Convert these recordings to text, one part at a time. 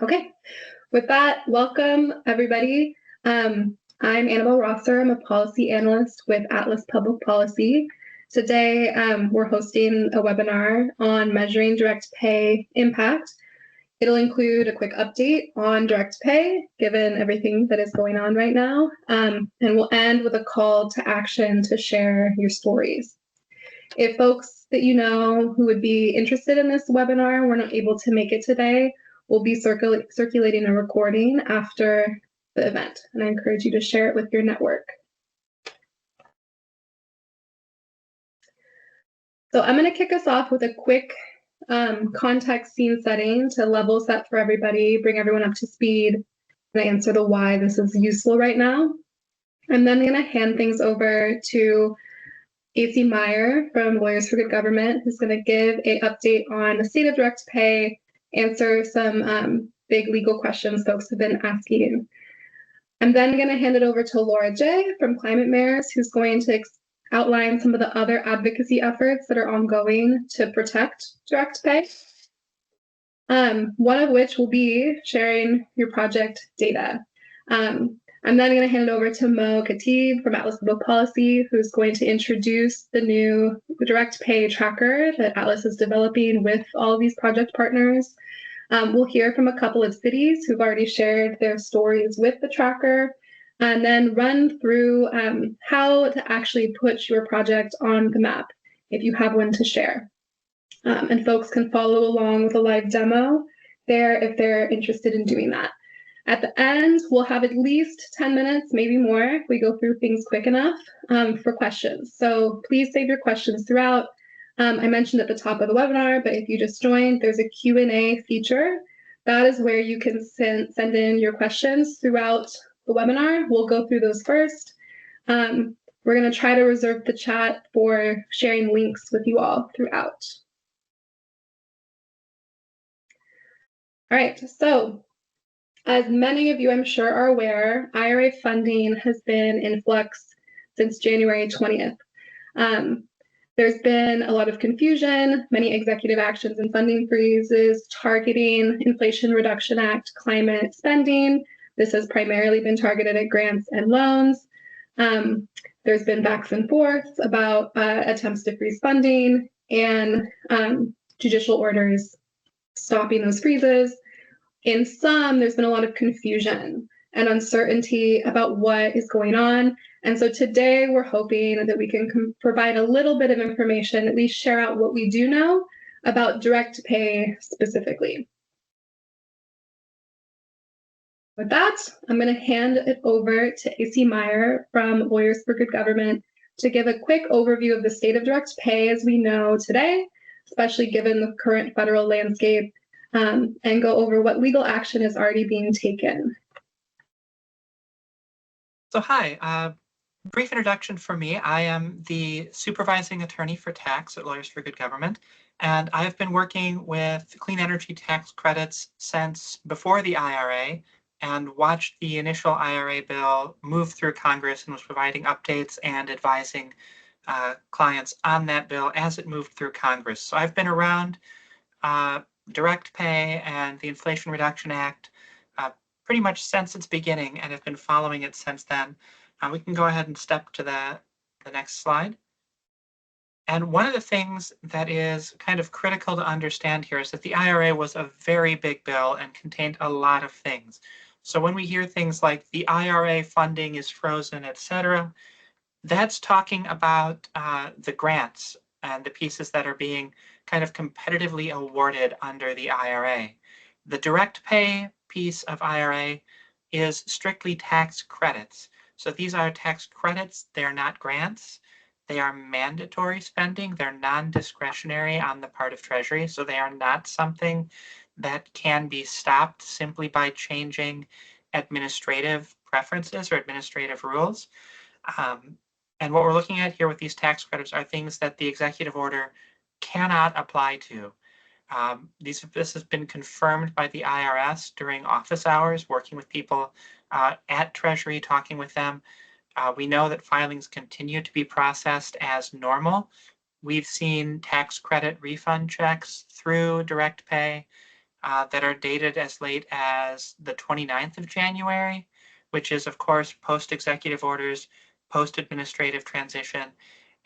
Okay, with that, welcome everybody. I'm Annabelle Rosser. I'm a policy analyst with Atlas Public Policy. Today, we're hosting a webinar on measuring direct pay impact. It'll include a quick update on direct pay, given everything that is going on right now, and we'll end with a call to action to share your stories. If folks that you know who would be interested in this webinar were not able to make it today, we'll be circulating a recording after the event, and I encourage you to share it with your network. So I'm going to kick us off with a quick context scene setting to level set for everybody, bring everyone up to speed, and answer the why this is useful right now. I'm then going to hand things over to AC Meyer from Lawyers for Good Government, who's going to give an update on the state of direct pay, answer some big legal questions folks have been asking. I'm then going to hand it over to Laura J. from Climate Mayors, who's going to outline some of the other advocacy efforts that are ongoing to protect direct pay. One of which will be sharing your project data. I'm then going to hand it over to Mo Khatib from Atlas Public Policy, who's going to introduce the new direct pay tracker that Atlas is developing with all of these project partners. We'll hear from a couple of cities who've already shared their stories with the tracker, and then run through how to actually put your project on the map if you have one to share. And folks can follow along with a live demo there if they're interested in doing that. At the end, we'll have at least 10 minutes, maybe more, if we go through things quick enough, for questions. So please save your questions throughout. I mentioned at the top of the webinar, but if you just joined, there's a Q&A feature. That is where you can send in your questions throughout the webinar. We'll go through those first. We're going to try to reserve the chat for sharing links with you all throughout. All right, so as many of you, I'm sure, are aware, IRA funding has been in flux since January 20th. There's been a lot of confusion, many executive actions and funding freezes targeting Inflation Reduction Act climate spending. This has primarily been targeted at grants and loans. There's been backs and forths about attempts to freeze funding and judicial orders stopping those freezes. In some, there's been a lot of confusion and uncertainty about what is going on. And so today we're hoping that we can provide a little bit of information, at least share out what we do know about direct pay specifically. With that, I'm going to hand it over to AC Meyer from Lawyers for Good Government to give a quick overview of the state of direct pay as we know today, especially given the current federal landscape, and go over what legal action is already being taken. So hi, brief introduction for me. I am the supervising attorney for tax at Lawyers for Good Government, and I've been working with clean energy tax credits since before the IRA and watched the initial IRA bill move through Congress and was providing updates and advising clients on that bill as it moved through Congress. So I've been around direct pay and the Inflation Reduction Act pretty much since its beginning and have been following it since then. We can go ahead and step to the next slide. And one of the things that is kind of critical to understand here is that the IRA was a very big bill and contained a lot of things. So when we hear things like the IRA funding is frozen, etc., that's talking about the grants and the pieces that are being kind of competitively awarded under the IRA. The direct pay piece of IRA is strictly tax credits. So these are tax credits, they're not grants. They are mandatory spending, they're non-discretionary on the part of Treasury, so they are not something that can be stopped simply by changing administrative preferences or administrative rules. And what we're looking at here with these tax credits are things that the executive order cannot apply to. This has been confirmed by the IRS during office hours, working with people at Treasury, talking with them. We know that filings continue to be processed as normal. We've seen tax credit refund checks through direct pay. that are dated as late as the 29th of January, which is, of course, post-executive orders, post-administrative transition.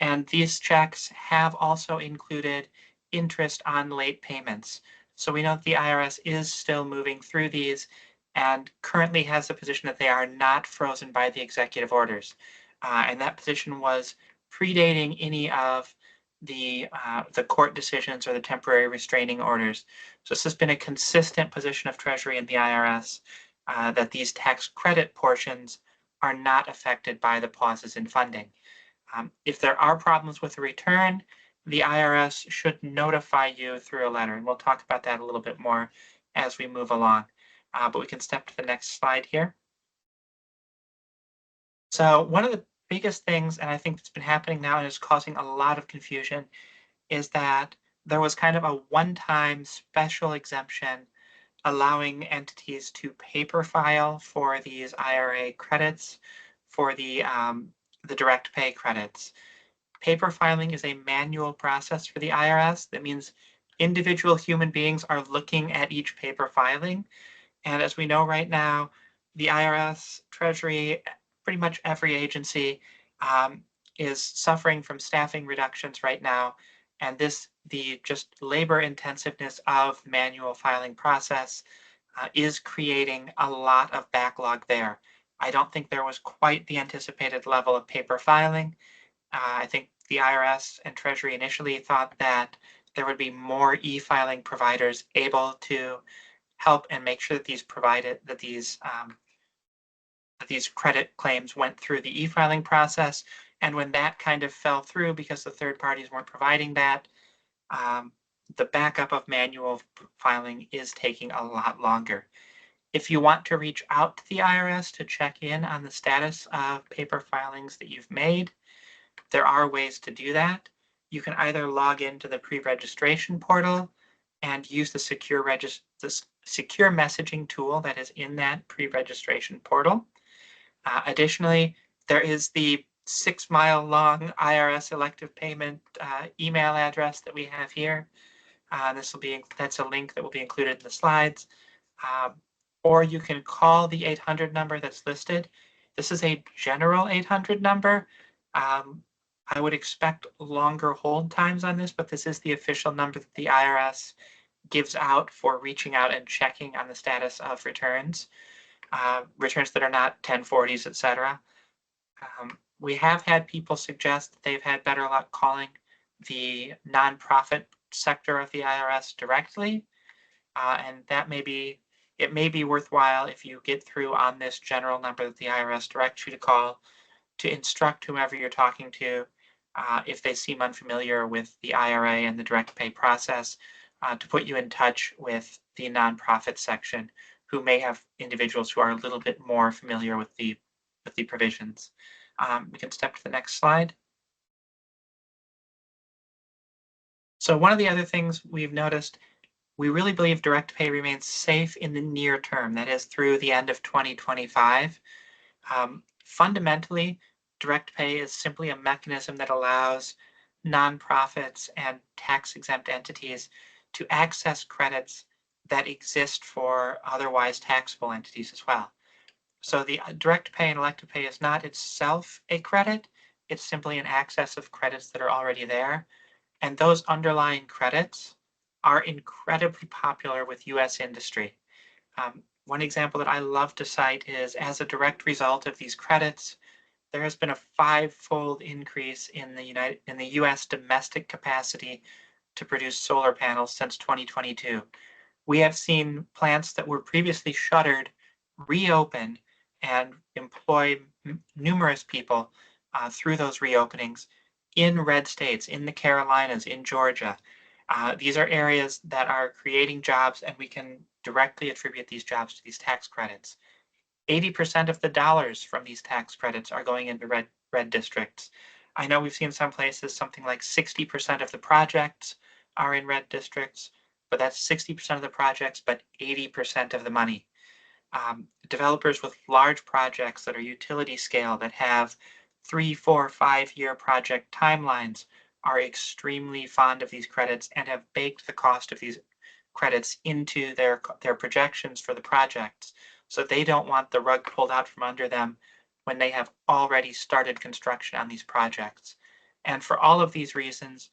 And these checks have also included interest on late payments. So we know that the IRS is still moving through these and currently has the position that they are not frozen by the executive orders. And that position was predating any of the court decisions or the temporary restraining orders. So this has been a consistent position of Treasury and the IRS that these tax credit portions are not affected by the pauses in funding. If there are problems with the return, the IRS should notify you through a letter, and we'll talk about that a little bit more as we move along. But we can step to the next slide here. So one of the biggest things, and I think that's been happening now and is causing a lot of confusion, is that there was kind of a one-time special exemption allowing entities to paper file for these IRA credits for the direct pay credits. Paper filing is a manual process for the IRS. That means individual human beings are looking at each paper filing. And as we know right now, the IRS, Treasury, pretty much every agency is suffering from staffing reductions right now. And the just labor intensiveness of manual filing process is creating a lot of backlog there. I don't think there was quite the anticipated level of paper filing. I think the IRS and Treasury initially thought that there would be more e-filing providers able to help and make sure that these credit claims went through the e-filing process. And when that kind of fell through because the third parties weren't providing that, the backup of manual filing is taking a lot longer. If you want to reach out to the IRS to check in on the status of paper filings that you've made, there are ways to do that. You can either log into the pre-registration portal and use the secure messaging tool that is in that pre-registration portal. Additionally, there is the 6-mile long IRS elective payment email address that we have here. That's a link that will be included in the slides. Or you can call the 800 number that's listed. This is a general 800 number. I would expect longer hold times on this, but this is the official number that the IRS gives out for reaching out and checking on the status of returns, returns that are not 1040s, etc. We have had people suggest that they've had better luck calling the nonprofit sector of the IRS directly, and it may be worthwhile if you get through on this general number that the IRS directs you to call to instruct whomever you're talking to, if they seem unfamiliar with the IRA and the direct pay process, to put you in touch with the nonprofit section, who may have individuals who are a little bit more familiar with the provisions. We can step to the next slide. So one of the other things we've noticed, we really believe direct pay remains safe in the near term, that is through the end of 2025. Fundamentally, direct pay is simply a mechanism that allows nonprofits and tax-exempt entities to access credits that exist for otherwise taxable entities as well. So the direct pay and elective pay is not itself a credit, it's simply an access of credits that are already there. And those underlying credits are incredibly popular with US industry. One example that I love to cite is, as a direct result of these credits, there has been a 5-fold increase in the US domestic capacity to produce solar panels since 2022. We have seen plants that were previously shuttered reopen and employ numerous people through those reopenings in red states, in the Carolinas, in Georgia. These are areas that are creating jobs, and we can directly attribute these jobs to these tax credits. 80% of the dollars from these tax credits are going into red districts. I know we've seen some places something like 60% of the projects are in red districts, but that's 60% of the projects, but 80% of the money. Developers with large projects that are utility scale, that have 3, 4, 5-year project timelines, are extremely fond of these credits and have baked the cost of these credits into their projections for the projects. So they don't want the rug pulled out from under them when they have already started construction on these projects. And for all of these reasons,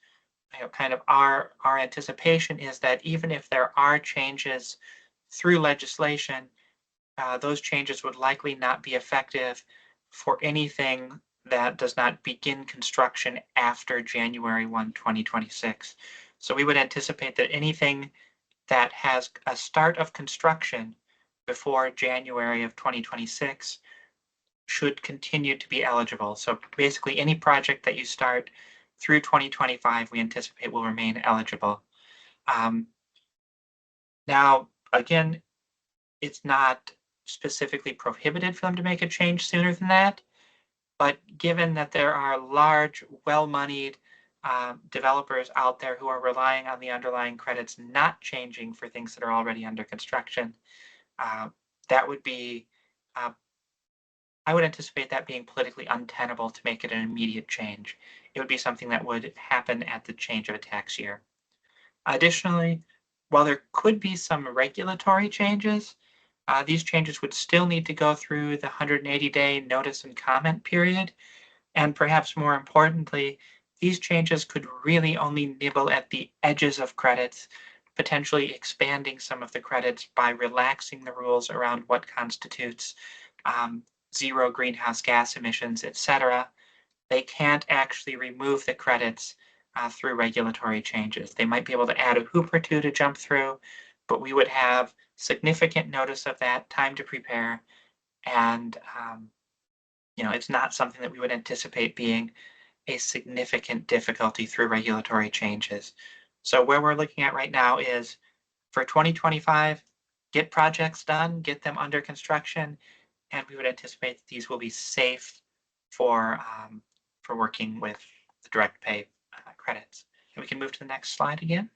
kind of our anticipation is that even if there are changes through legislation, those changes would likely not be effective for anything that does not begin construction after January 1, 2026. So we would anticipate that anything that has a start of construction before January of 2026 should continue to be eligible. So basically any project that you start through 2025, we anticipate will remain eligible. Now, again, it's not specifically prohibited for them to make a change sooner than that, but given that there are large, well-moneyed developers out there who are relying on the underlying credits not changing for things that are already under construction, that would be, I would anticipate that being politically untenable to make it an immediate change. It would be something that would happen at the change of a tax year. Additionally, while there could be some regulatory changes, these changes would still need to go through the 180-day notice and comment period. And perhaps more importantly, these changes could really only nibble at the edges of credits, potentially expanding some of the credits by relaxing the rules around what constitutes zero greenhouse gas emissions, etc. They can't actually remove the credits through regulatory changes. They might be able to add a hoop or two to jump through, but we would have significant notice of that, time to prepare, and it's not something that we would anticipate being a significant difficulty through regulatory changes. So where we're looking at right now is for 2025, get projects done, get them under construction, and we would anticipate that these will be safe for working with the direct pay credits. And we can move to the next slide again.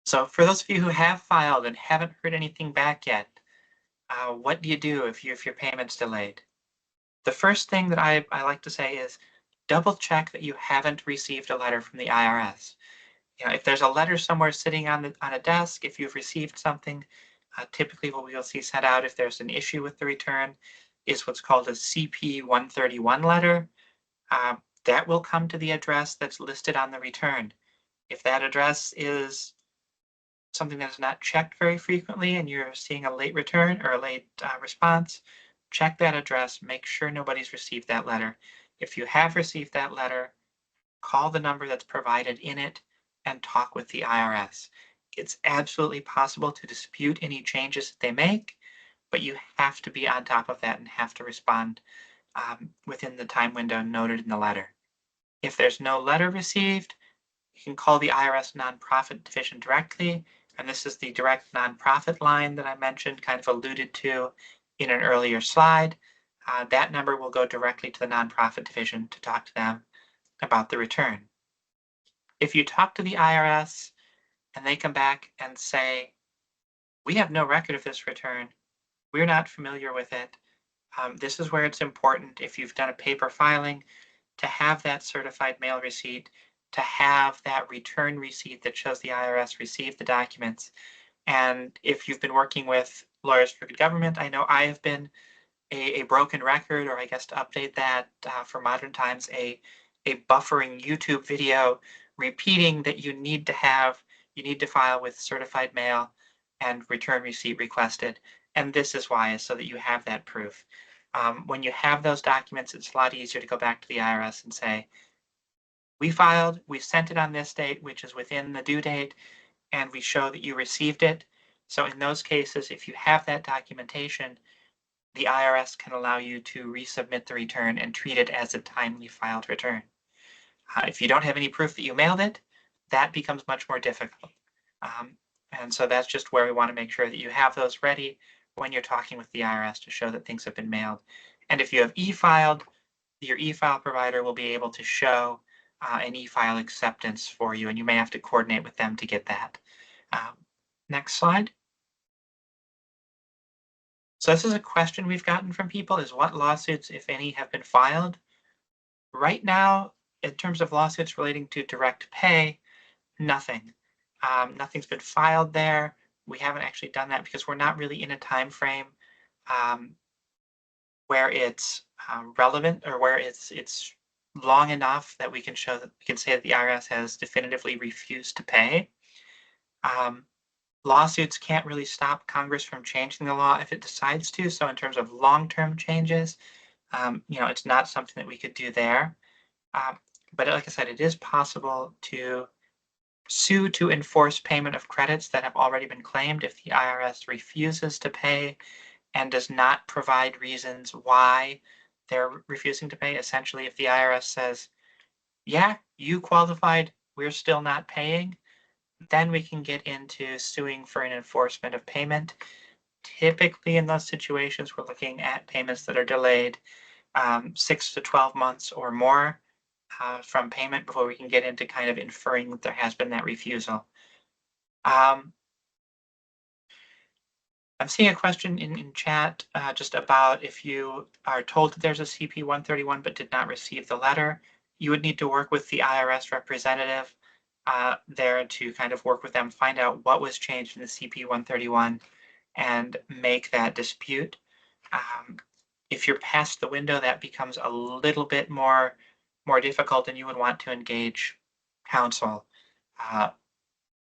So for those of you who have filed and haven't heard anything back yet, what do you do if your payment's delayed? The first thing that I like to say is double check that you haven't received a letter from the IRS. If there's a letter somewhere sitting on a desk, if you've received something, typically what we'll see sent out if there's an issue with the return is what's called a CP 131 letter. That will come to the address that's listed on the return. If that address is something that is not checked very frequently and you're seeing a late return or a late response, check that address, make sure nobody's received that letter. If you have received that letter, call the number that's provided in it and talk with the IRS. It's absolutely possible to dispute any changes that they make, but you have to be on top of that and have to respond within the time window noted in the letter. If there's no letter received, you can call the IRS nonprofit division directly, and this is the direct nonprofit line that I mentioned, kind of alluded to in an earlier slide. That number will go directly to the nonprofit division to talk to them about the return. If you talk to the IRS and they come back and say, we have no record of this return, we're not familiar with it, this is where it's important, if you've done a paper filing, to have that certified mail receipt, to have that return receipt that shows the IRS received the documents. And if you've been working with Lawyers for Good Government, I know I have been a broken record, or I guess to update that for modern times, a buffering YouTube video repeating that you need to file with certified mail and return receipt requested. And this is why, is so that you have that proof. When you have those documents, it's a lot easier to go back to the IRS and say, we filed, we sent it on this date, which is within the due date, and we show that you received it. So in those cases, if you have that documentation, the IRS can allow you to resubmit the return and treat it as a timely filed return. If you don't have any proof that you mailed it, that becomes much more difficult. And so that's just where we want to make sure that you have those ready when you're talking with the IRS to show that things have been mailed. And if you have e-filed, your e-file provider will be able to show an e-file acceptance for you, and you may have to coordinate with them to get that. Next slide. So this is a question we've gotten from people, is what lawsuits, if any, have been filed? Right now, in terms of lawsuits relating to direct pay, nothing. Nothing's been filed there. We haven't actually done that because we're not really in a time frame where it's relevant, or where it's long enough that we can show that we can say that the IRS has definitively refused to pay. Lawsuits can't really stop Congress from changing the law if it decides to. So in terms of long-term changes, it's not something that we could do there. But like I said, it is possible to sue to enforce payment of credits that have already been claimed if the IRS refuses to pay and does not provide reasons why they're refusing to pay. Essentially, if the IRS says, yeah, you qualified, we're still not paying, then we can get into suing for an enforcement of payment. Typically in those situations, we're looking at payments that are delayed 6 to 12 months or more from payment before we can get into kind of inferring that there has been that refusal. I'm seeing a question in chat just about if you are told that there's a CP 131 but did not receive the letter, you would need to work with the IRS representative there to kind of work with them, find out what was changed in the CP 131 and make that dispute. If you're past the window, that becomes a little bit more difficult, and you would want to engage counsel.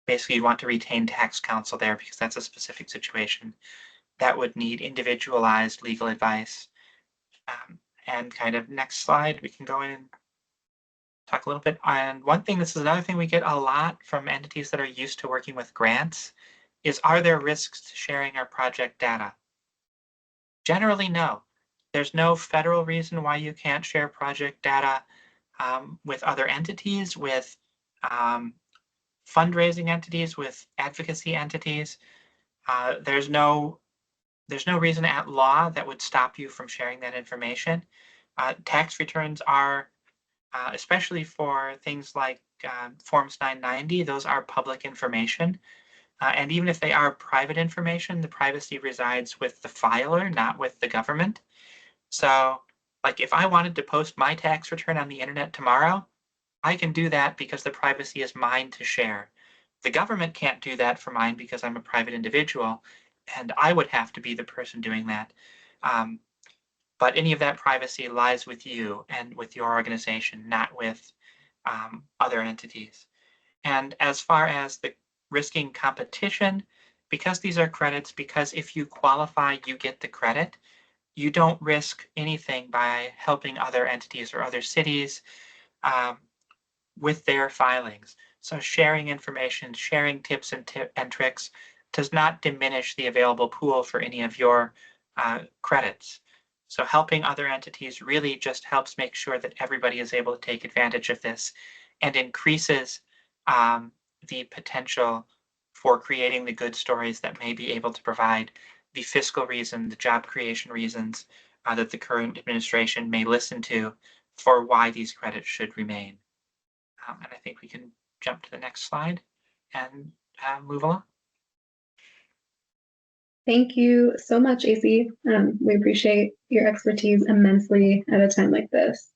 Basically, you'd want to retain tax counsel there because that's a specific situation that would need individualized legal advice. And kind of next slide, we can go in and talk a little bit. And one thing, this is another thing we get a lot from entities that are used to working with grants, is are there risks to sharing our project data? Generally, no. There's no federal reason why you can't share project data with other entities, with fundraising entities, with advocacy entities. There's no reason at law that would stop you from sharing that information. Tax returns are, especially for things like Forms 990, those are public information. And even if they are private information, the privacy resides with the filer, not with the government. So, like, if I wanted to post my tax return on the internet tomorrow, I can do that because the privacy is mine to share. The government can't do that for mine because I'm a private individual, and I would have to be the person doing that. But any of that privacy lies with you and with your organization, not with other entities. And as far as the risking competition, because these are credits, because if you qualify, you get the credit, you don't risk anything by helping other entities or other cities with their filings. So sharing information, sharing tips and tricks does not diminish the available pool for any of your credits. So helping other entities really just helps make sure that everybody is able to take advantage of this and increases the potential for creating the good stories that may be able to provide the fiscal reason, the job creation reasons that the current administration may listen to for why these credits should remain. And I think we can jump to the next slide and move along. Thank you so much, AC. We appreciate your expertise immensely at a time like this.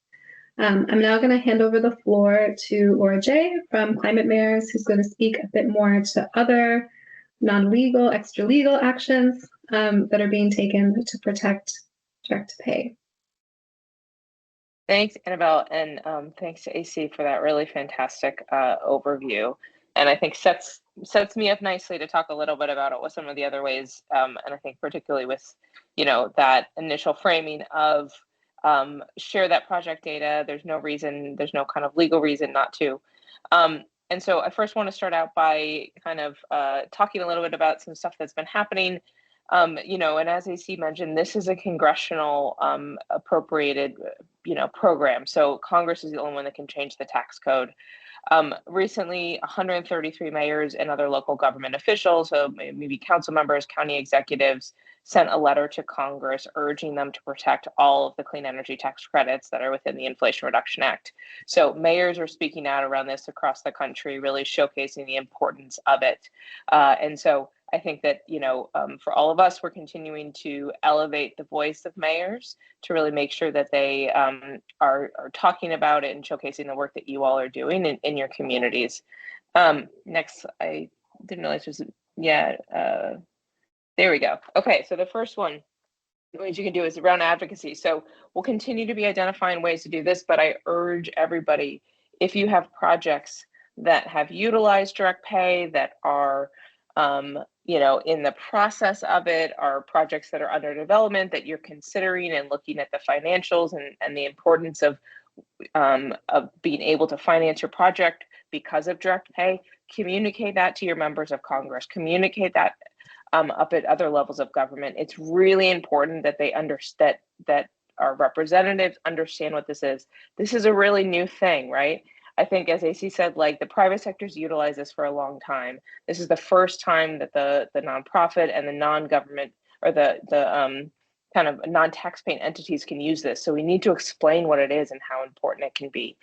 I'm now going to hand over the floor to Laura J. from Climate Mayors, who's going to speak a bit more to other non-legal, extra-legal actions that are being taken to protect direct pay. Thanks, Annabelle, and thanks to AC for that really fantastic overview. And I think sets me up nicely to talk a little bit about it with some of the other ways, and I think particularly with, that initial framing of share that project data. There's no kind of legal reason not to. And so I first want to start out by kind of talking a little bit about some stuff that's been happening. And as AC mentioned, this is a congressional appropriated, program. So Congress is the only one that can change the tax code. Recently, 133 mayors and other local government officials, so maybe council members, county executives, sent a letter to Congress urging them to protect all of the clean energy tax credits that are within the Inflation Reduction Act. So mayors are speaking out around this across the country, really showcasing the importance of it. And so I think that, for all of us, we're continuing to elevate the voice of mayors to really make sure that they are talking about it and showcasing the work that you all are doing in your communities. Next, I didn't realize this was, yeah, there we go. Okay, so the first one, ways you can do is around advocacy. So we'll continue to be identifying ways to do this, but I urge everybody, if you have projects that have utilized direct pay, that are in the process of it, are projects that are under development that you're considering and looking at the financials and the importance of being able to finance your project because of direct pay, communicate that to your members of Congress, communicate that up at other levels of government. It's really important that they understand that our representatives understand what this is. This is a really new thing, right? I think, as AC said, like the private sector's utilized this for a long time. This is the first time that the nonprofit and the non-government or the kind of non-taxpaying entities can use this. So we need to explain what it is and how important it can be.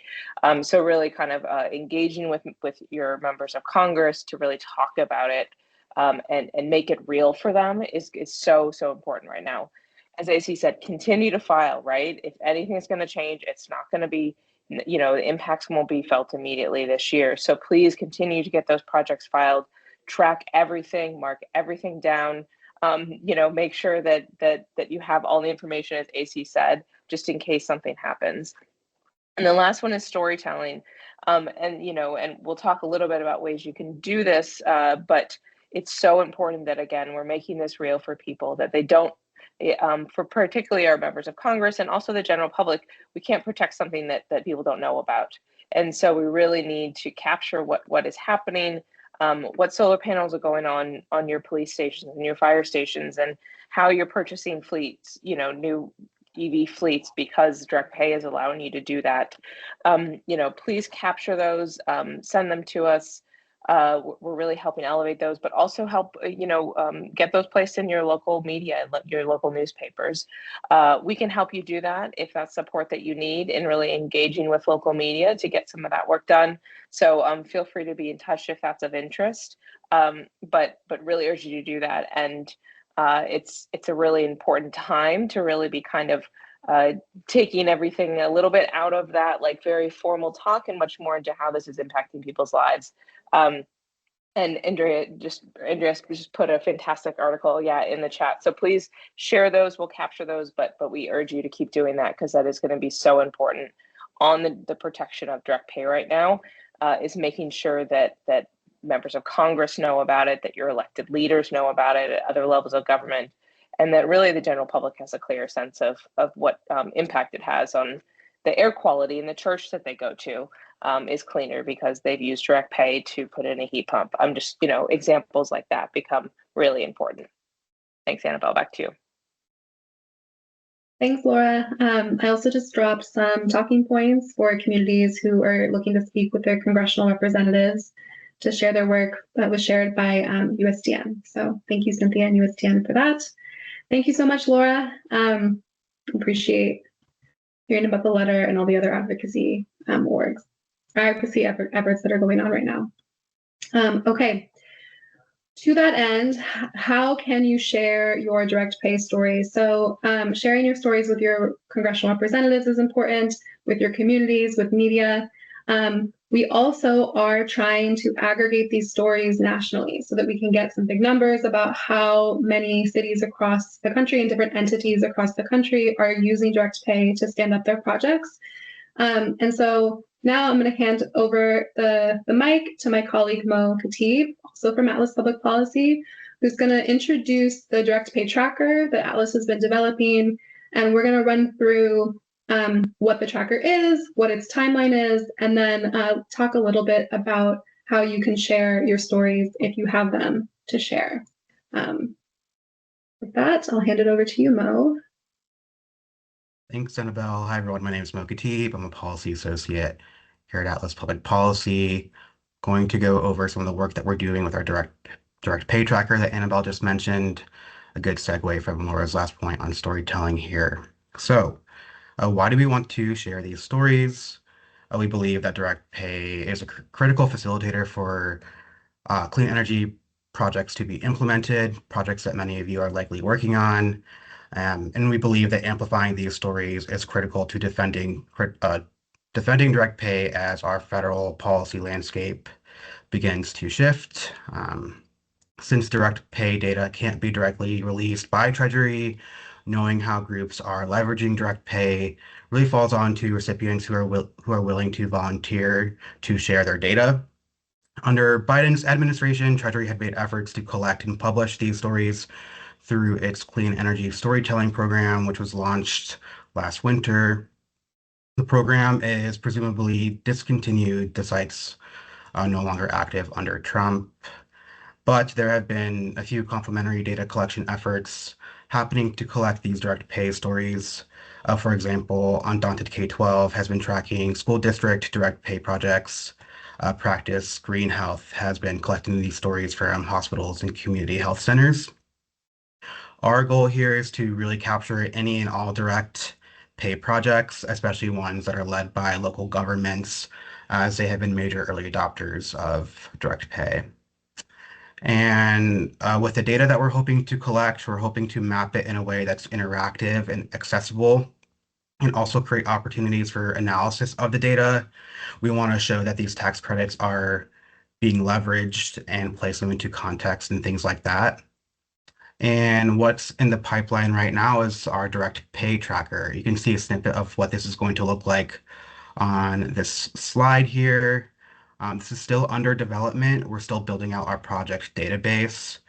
So really kind of engaging with your members of Congress to really talk about it and make it real for them is so important right now. As AC said, continue to file, right? If anything is going to change, it's not going to be, the impacts won't be felt immediately this year. So please continue to get those projects filed, track everything, mark everything down, make sure that you have all the information, as AC said, just in case something happens. And the last one is storytelling. And we'll talk a little bit about ways you can do this, but it's so important that, again, we're making this real for people, that they don't, for particularly our members of Congress and also the general public, we can't protect something that people don't know about. And so we really need to capture what is happening, what solar panels are going on your police stations and your fire stations, and how you're purchasing fleets, new EV fleets, because direct pay is allowing you to do that. Please capture those, send them to us. We're really helping elevate those, but also help, get those placed in your local media, your local newspapers. We can help you do that if that's support that you need in really engaging with local media to get some of that work done. So feel free to be in touch if that's of interest, but really urge you to do that. And it's a really important time to really be kind of taking everything a little bit out of that like very formal talk and much more into how this is impacting people's lives. And Andrea just put a fantastic article, in the chat. So please share those. We'll capture those, but we urge you to keep doing that, because that is going to be so important on the protection of direct pay right now, is making sure that members of Congress know about it, that your elected leaders know about it at other levels of government, and that really the general public has a clear sense of what impact it has on the air quality in the church that they go to. Is cleaner because they've used direct pay to put in a heat pump. I'm just, examples like that become really important. Thanks, Annabelle. Back to you. Thanks, Laura. I also just dropped some talking points for communities who are looking to speak with their congressional representatives to share their work that was shared by USDN. So thank you, Cynthia and USDN, for that. Thank you so much, Laura. Appreciate hearing about the letter and all the other advocacy efforts that are going on right now. Okay, to that end, how can you share your direct pay stories? So sharing your stories with your congressional representatives is important, with your communities, with media. We also are trying to aggregate these stories nationally so that we can get some big numbers about how many cities across the country and different entities across the country are using direct pay to stand up their projects. And so now I'm going to hand over the mic to my colleague Mo Khatib, also from Atlas Public Policy, who's going to introduce the direct pay tracker that Atlas has been developing. And we're going to run through what the tracker is, what its timeline is, and then talk a little bit about how you can share your stories if you have them to share. With that, I'll hand it over to you, Mo. Thanks, Annabelle. Hi, everyone. My name is Mo Khatib. I'm a policy associate here at Atlas Public Policy. Going to go over some of the work that we're doing with our direct pay tracker that Annabelle just mentioned. A good segue from Laura's last point on storytelling here. So, why do we want to share these stories? We believe that direct pay is a critical facilitator for clean energy projects to be implemented, projects that many of you are likely working on. And we believe that amplifying these stories is critical to defending direct pay as our federal policy landscape begins to shift. Since direct pay data can't be directly released by Treasury, knowing how groups are leveraging direct pay really falls on to recipients who are willing to volunteer to share their data. Under Biden's administration, Treasury had made efforts to collect and publish these stories through its Clean Energy Storytelling Program, which was launched last winter. The program is presumably discontinued. The site's no longer active under Trump. But there have been a few complementary data collection efforts happening to collect these direct pay stories. For example, Undaunted K-12 has been tracking school district direct pay projects. Practice Green Health has been collecting these stories from hospitals and community health centers. Our goal here is to really capture any and all direct pay projects, especially ones that are led by local governments, as they have been major early adopters of direct pay. And with the data that we're hoping to collect, we're hoping to map it in a way that's interactive and accessible, and also create opportunities for analysis of the data. We want to show that these tax credits are being leveraged and place them into context and things like that. And what's in the pipeline right now is our direct pay tracker. You can see a snippet of what this is going to look like on this slide here. This is still under development. We're still building out our project database.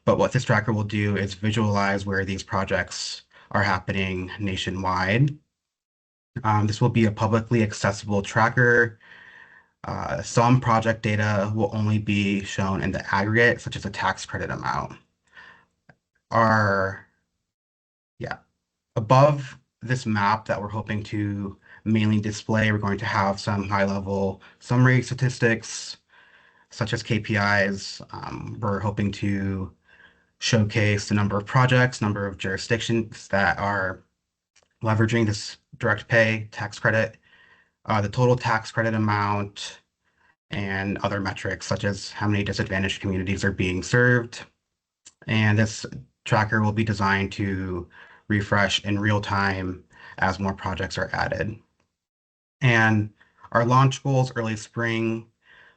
But what this tracker will do is visualize where these projects are happening nationwide. This will be a publicly accessible tracker. Some project data will only be shown in the aggregate, such as a tax credit amount. Above this map that we're hoping to mainly display, we're going to have some high-level summary statistics, such as KPIs. We're hoping to showcase the number of projects, number of jurisdictions that are leveraging this direct pay tax credit, the total tax credit amount, and other metrics, such as how many disadvantaged communities are being served. And this tracker will be designed to refresh in real time as more projects are added. And our launch goals early spring,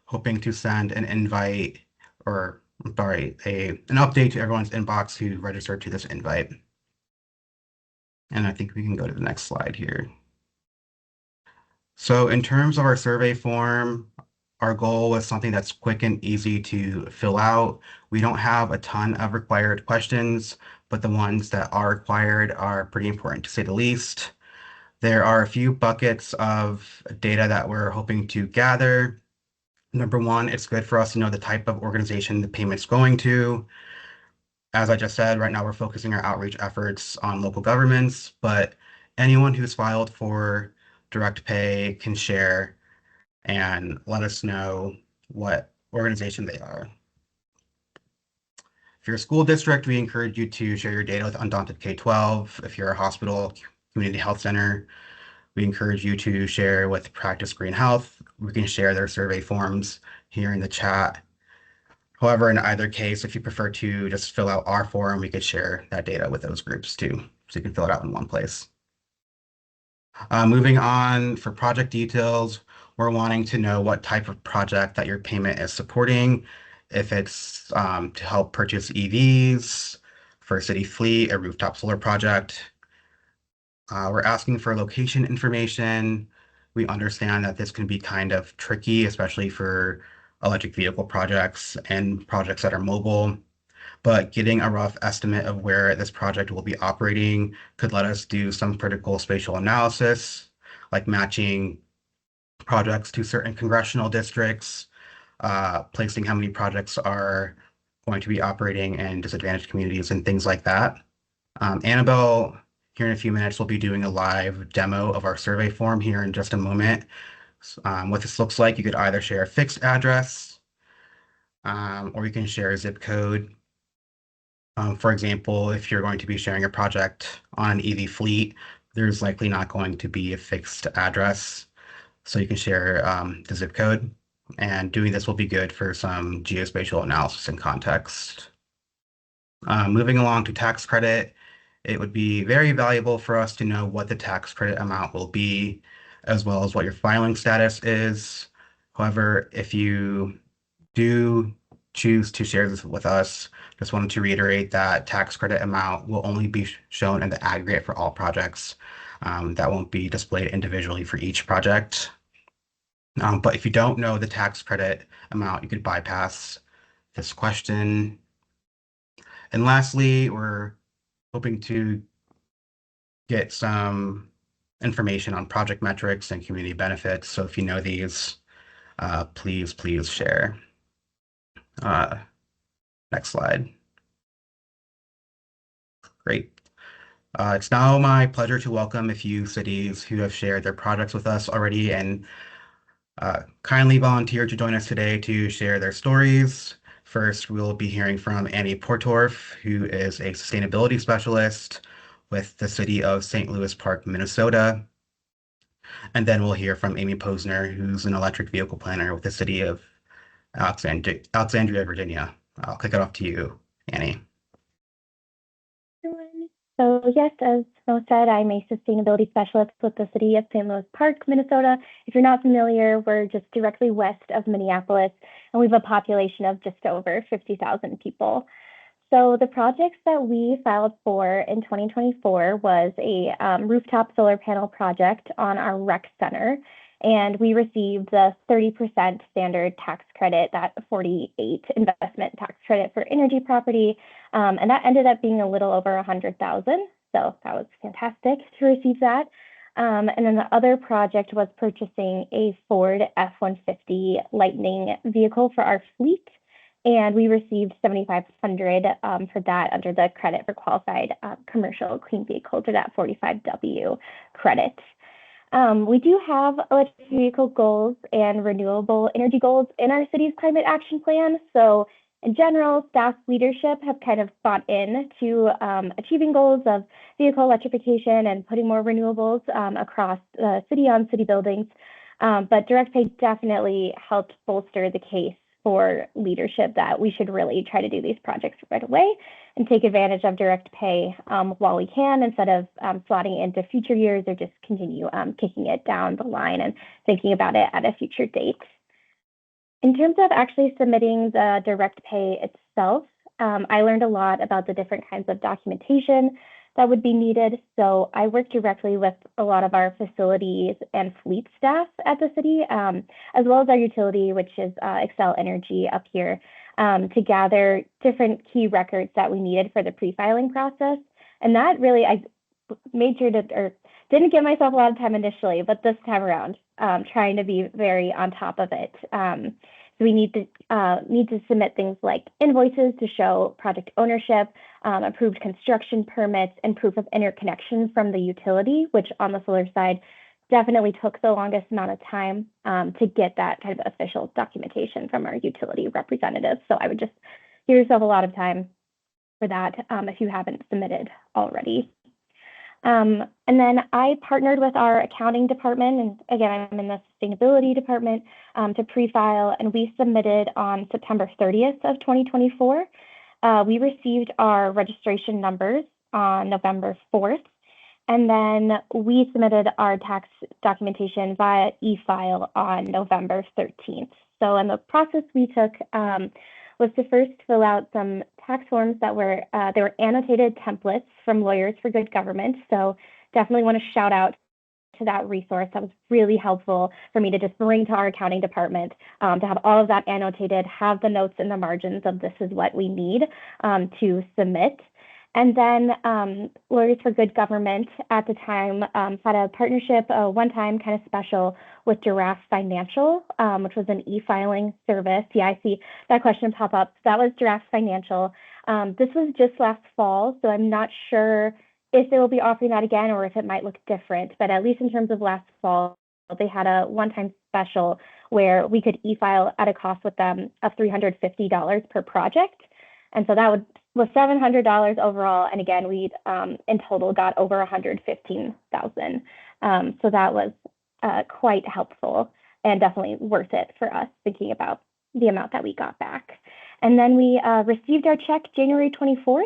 hoping to send an invite or an update to everyone's inbox who registered to this invite. And I think we can go to the next slide here. So in terms of our survey form, our goal was something that's quick and easy to fill out. We don't have a ton of required questions, but the ones that are required are pretty important, to say the least. There are a few buckets of data that we're hoping to gather. Number one, it's good for us to know the type of organization the payment's going to. As I just said, right now we're focusing our outreach efforts on local governments, but anyone who's filed for direct pay can share and let us know what organization they are. If you're a school district, we encourage you to share your data with Undaunted K-12. If you're a hospital, community health center, we encourage you to share with Practice Green Health. We can share their survey forms here in the chat. However, in either case, if you prefer to just fill out our form, we could share that data with those groups too, so you can fill it out in one place. Moving on, for project details, we're wanting to know what type of project that your payment is supporting. If it's to help purchase EVs for a city fleet, a rooftop solar project. We're asking for location information. We understand that this can be kind of tricky, especially for electric vehicle projects and projects that are mobile. But getting a rough estimate of where this project will be operating could let us do some critical spatial analysis, like matching projects to certain congressional districts, placing how many projects are going to be operating in disadvantaged communities and things like that. Annabelle, here in a few minutes, will be doing a live demo of our survey form here in just a moment. What this looks like, you could either share a fixed address or you can share a zip code. For example, if you're going to be sharing a project on an EV fleet, there's likely not going to be a fixed address. So you can share the zip code, and doing this will be good for some geospatial analysis and context. Moving along to tax credit, it would be very valuable for us to know what the tax credit amount will be, as well as what your filing status is. However, if you do choose to share this with us, just wanted to reiterate that tax credit amount will only be shown in the aggregate for all projects. That won't be displayed individually for each project. But if you don't know the tax credit amount, you could bypass this question. And lastly, we're hoping to get some information on project metrics and community benefits. So if you know these, please share. Next slide. Great. It's now my pleasure to welcome a few cities who have shared their projects with us already and kindly volunteered to join us today to share their stories. First, we'll be hearing from Annie Portorf, who is a sustainability specialist with the city of St. Louis Park, Minnesota. And then we'll hear from Amy Posner, who's an electric vehicle planner with the city of Alexandria, Virginia. I'll kick it off to you, Annie. So yes, as Mo said, I'm a sustainability specialist with the city of St. Louis Park, Minnesota. If you're not familiar, we're just directly west of Minneapolis, and we have a population of just over 50,000 people. So the projects that we filed for in 2024 was a rooftop solar panel project on our rec center, and we received the 30% standard tax credit, that 48 investment tax credit for energy property, and that ended up being a little over 100,000. So that was fantastic to receive that. And then the other project was purchasing a Ford F-150 Lightning vehicle for our fleet. And we received $7,500 for that under the credit for qualified commercial clean vehicles, or that 45W credit. We do have electric vehicle goals and renewable energy goals in our city's climate action plan. So in general, staff leadership have kind of bought in to achieving goals of vehicle electrification and putting more renewables across city on city buildings. But direct pay definitely helped bolster the case for leadership that we should really try to do these projects right away and take advantage of direct pay while we can, instead of slotting into future years, or just continue kicking it down the line and thinking about it at a future date. In terms of actually submitting the direct pay itself, I learned a lot about the different kinds of documentation that would be needed. So I worked directly with a lot of our facilities and fleet staff at the city, as well as our utility, which is Excel Energy up here, to gather different key records that we needed for the pre-filing process. And that really, I made sure to, or didn't give myself a lot of time initially, but this time around, trying to be very on top of it. So we need to submit things like invoices to show project ownership, approved construction permits, and proof of interconnection from the utility, which on the solar side definitely took the longest amount of time to get that kind of official documentation from our utility representatives. So I would just give yourself a lot of time for that if you haven't submitted already. And then I partnered with our accounting department, and again, I'm in the sustainability department, to pre-file, and we submitted on September 30th of 2024. We received our registration numbers on November 4th, and then we submitted our tax documentation via e-file on November 13th. So in the process we took was to first fill out some tax forms that were they were annotated templates from Lawyers for Good Government. So definitely want to shout out to that resource. That was really helpful for me to just bring to our accounting department, to have all of that annotated, have the notes in the margins of this is what we need to submit. And then Lawyers for Good Government at the time had a partnership, a one-time kind of special with Giraffe Financial, which was an e-filing service. Yeah, I see that question pop up. So that was Giraffe Financial. This was just last fall, so I'm not sure if they will be offering that again or if it might look different. But at least in terms of last fall, they had a one-time special where we could e-file at a cost with them of $350 per project. And so that was $700 overall. And again, we in total got over $115,000. So that was quite helpful and definitely worth it for us, thinking about the amount that we got back. And then we received our check January 24th.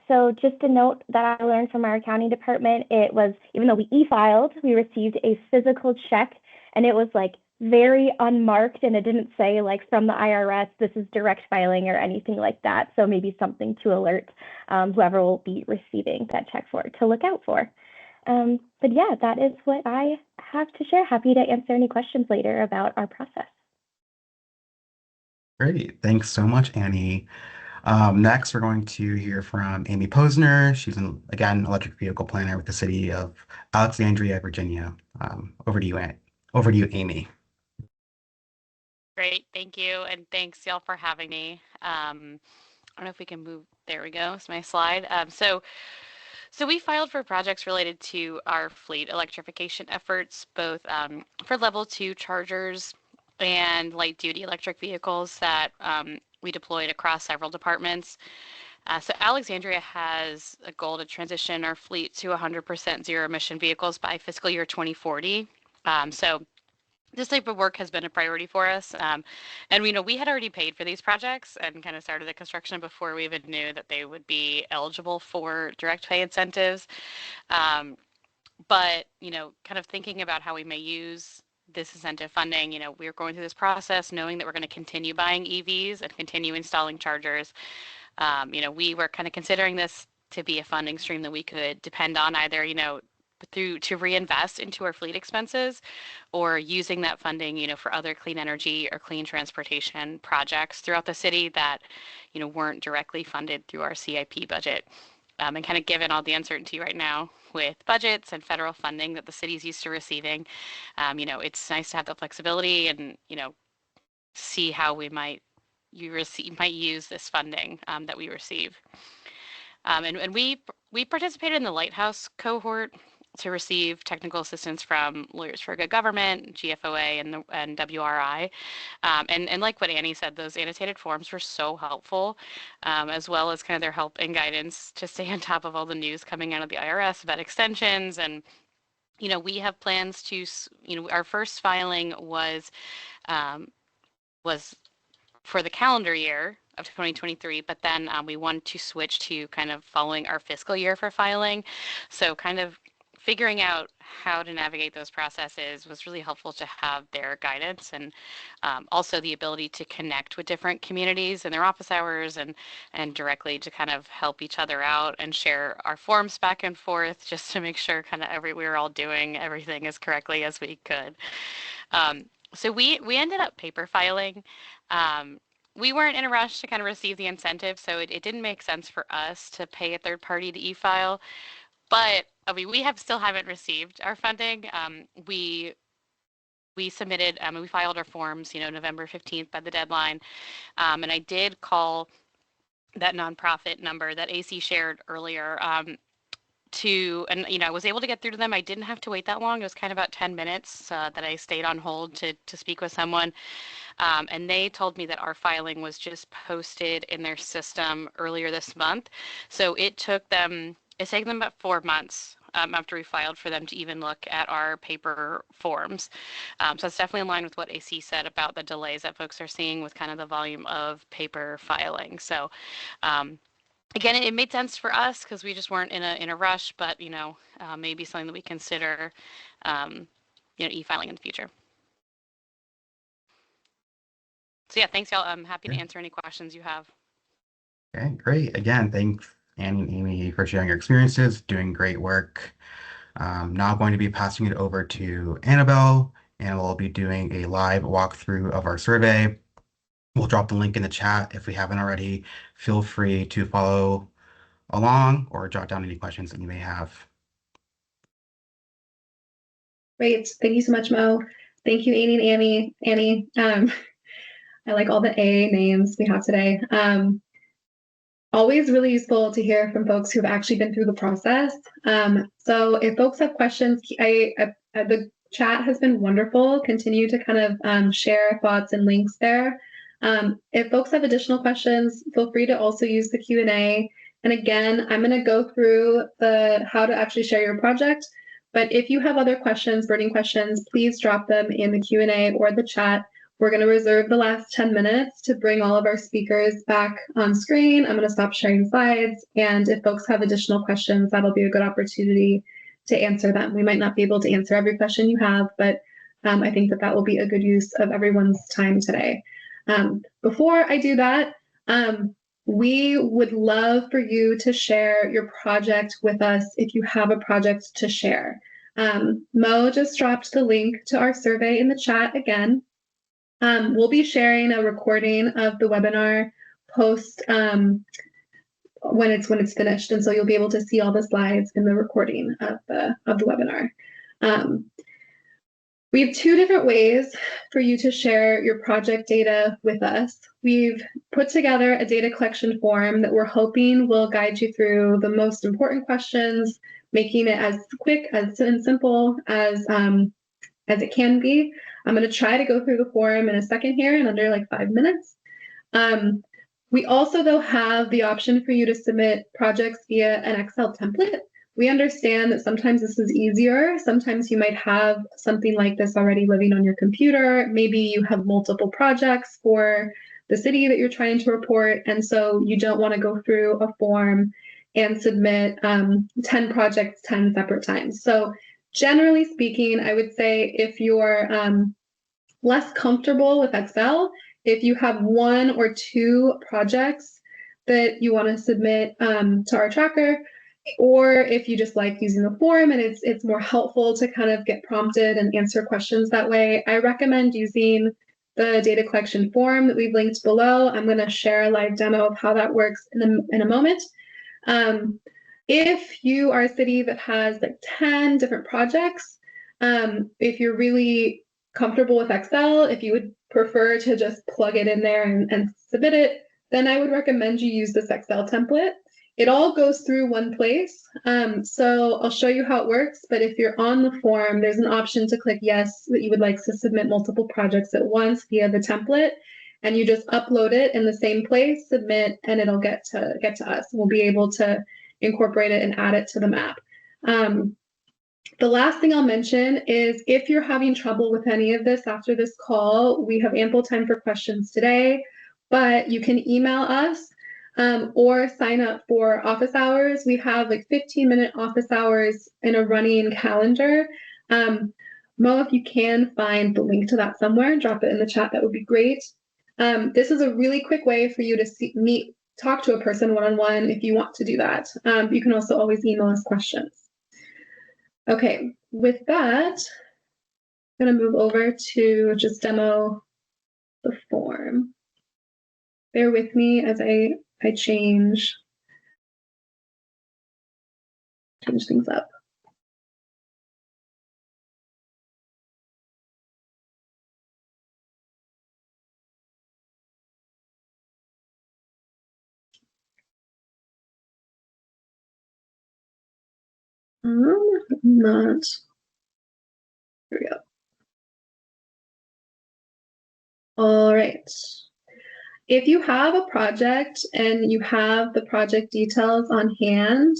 So just a note that I learned from our accounting department, it was, even though we e-filed, we received a physical check, and it was like very unmarked, and it didn't say like from the IRS, this is direct filing or anything like that. So maybe something to alert whoever will be receiving that check for to look out for. But yeah, that is what I have to share. Happy to answer any questions later about our process. Great. Thanks so much, Annie. Next, we're going to hear from Amy Posner. She's an, again, electric vehicle planner with the city of Alexandria, Virginia. Over to you, Amy. Great, thank you, and thanks y'all for having me. I don't know if we can move. There we go. It's my slide. So we filed for projects related to our fleet electrification efforts, both for level 2 chargers and light duty electric vehicles that we deployed across several departments. So Alexandria has a goal to transition our fleet to 100% zero emission vehicles by fiscal year 2040. So this type of work has been a priority for us. And we had already paid for these projects and kind of started the construction before we even knew that they would be eligible for direct pay incentives. But, kind of thinking about how we may use this incentive funding, we're going through this process knowing that we're going to continue buying EVs and continue installing chargers. We were kind of considering this to be a funding stream that we could depend on either, to reinvest into our fleet expenses or using that funding, for other clean energy or clean transportation projects throughout the city that, weren't directly funded through our CIP budget. And kind of given all the uncertainty right now with budgets and federal funding that the city's used to receiving, it's nice to have the flexibility and, see how we might use this funding that we receive. And we participated in the Lighthouse Cohort to receive technical assistance from Lawyers for Good Government, GFOA, and WRI. And like what Annie said, those annotated forms were so helpful, as well as kind of their help and guidance to stay on top of all the news coming out of the IRS about extensions. And, we have plans to, our first filing was for the calendar year of 2023, but then we wanted to switch to kind of following our fiscal year for filing. So kind of figuring out how to navigate those processes was really helpful to have their guidance, and also the ability to connect with different communities in their office hours and directly to kind of help each other out and share our forms back and forth just to make sure kind of we were all doing everything as correctly as we could. So we ended up paper filing. We weren't in a rush to kind of receive the incentive, so it didn't make sense for us to pay a third party to e-file. But we still haven't received our funding. We submitted, we filed our forms, November 15th by the deadline. And I did call that nonprofit number that AC shared earlier and I was able to get through to them. I didn't have to wait that long. It was kind of about 10 minutes that I stayed on hold to speak with someone. And they told me that our filing was just posted in their system earlier this month. So it's taken them about 4 months after we filed for them to even look at our paper forms. So it's definitely in line with what AC said about the delays that folks are seeing with kind of the volume of paper filing. So again, it made sense for us because we just weren't in a rush, but maybe something that we consider e-filing in the future. So yeah, thanks y'all. I'm happy to answer any questions you have. Okay, great. Again, thanks Annie and Amy for sharing your experiences, doing great work. Now going to be passing it over to Annabelle, and we'll be doing a live walkthrough of our survey. We'll drop the link in the chat if we haven't already. Feel free to follow along or jot down any questions that you may have. Great. Thank you so much, Mo. Thank you, Amy and Annie. I like all the A names we have today. Always really useful to hear from folks who've actually been through the process. So if folks have questions, the chat has been wonderful. Continue to kind of share thoughts and links there. If folks have additional questions, feel free to also use the Q&A. And again, I'm going to go through how to actually share your project. But if you have other questions, burning questions, please drop them in the Q&A or the chat. We're going to reserve the last 10 minutes to bring all of our speakers back on screen. I'm going to stop sharing slides. And if folks have additional questions, that'll be a good opportunity to answer them. We might not be able to answer every question you have, but I think that will be a good use of everyone's time today. Before I do that, we would love for you to share your project with us if you have a project to share. Mo just dropped the link to our survey in the chat again. We'll be sharing a recording of the webinar post when it's finished, and so you'll be able to see all the slides in the recording of the webinar. We have two different ways for you to share your project data with us. We've put together a data collection form that we're hoping will guide you through the most important questions, making it as quick and simple as it can be. I'm going to try to go through the form in a second here in under like 5 minutes. We also, though, have the option for you to submit projects via an Excel template. We understand that sometimes this is easier. Sometimes you might have something like this already living on your computer. Maybe you have multiple projects for the city that you're trying to report, and so you don't want to go through a form and submit 10 projects 10 separate times. So generally speaking, I would say if you're less comfortable with Excel, if you have 1 or 2 projects that you want to submit to our tracker, or if you just like using the form and it's more helpful to kind of get prompted and answer questions that way, I recommend using the data collection form that we've linked below. I'm going to share a live demo of how that works in a moment. If you are a city that has like 10 different projects, if you're really comfortable with Excel, if you would prefer to just plug it in there and submit it, then I would recommend you use this Excel template. It all goes through one place. So I'll show you how it works, but if you're on the form, there's an option to click yes that you would like to submit multiple projects at once via the template, and you just upload it in the same place, submit, and it'll get to us. We'll be able to incorporate it and add it to the map. The last thing I'll mention is if you're having trouble with any of this after this call, we have ample time for questions today, but you can email us or sign up for office hours. We have like 15-minute office hours in a running calendar. Mo, if you can find the link to that somewhere, drop it in the chat, that would be great. This is a really quick way for you to talk to a person one-on-one if you want to do that. You can also always email us questions. Okay, with that, I'm going to move over to just demo the form. Bear with me as I change things up. Not. Here we go. All right. If you have a project and you have the project details on hand,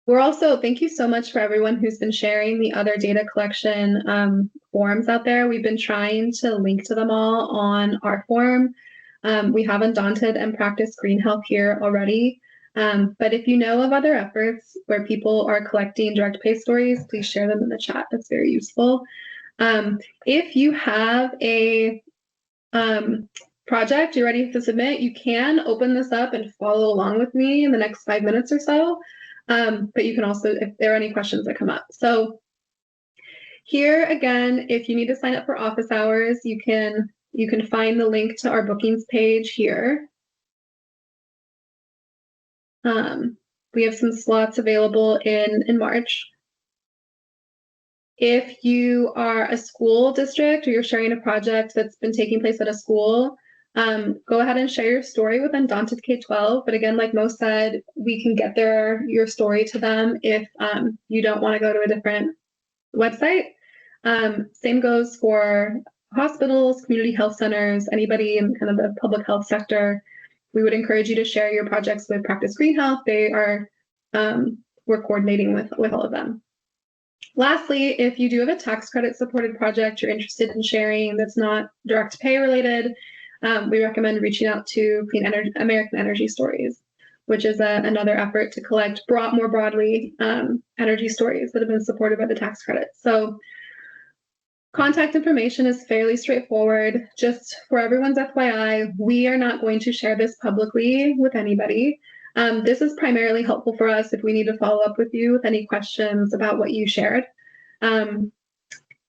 thank you so much for everyone who's been sharing the other data collection forms out there. We've been trying to link to them all on our form. We have Undaunted and Practice Green Health here already. But if you know of other efforts where people are collecting direct pay stories, please share them in the chat. That's very useful. If you have a project you're ready to submit, you can open this up and follow along with me in the next 5 minutes or so. But you can also, if there are any questions that come up. So here again, if you need to sign up for office hours, you can find the link to our bookings page here. We have some slots available in March. If you are a school district or you're sharing a project that's been taking place at a school, go ahead and share your story with Undaunted K-12. But again, like Mo said, we can get your story to them if you don't want to go to a different website. Same goes for hospitals, community health centers, anybody in kind of the public health sector. We would encourage you to share your projects with Practice Green Health. They are, we're coordinating with all of them. Lastly, if you do have a tax credit supported project you're interested in sharing that's not direct pay related, we recommend reaching out to American Energy Stories, which is another effort to collect more broadly energy stories that have been supported by the tax credit. So Contact information is fairly straightforward. Just for everyone's FYI, we are not going to share this publicly with anybody. This is primarily helpful for us if we need to follow up with you with any questions about what you shared.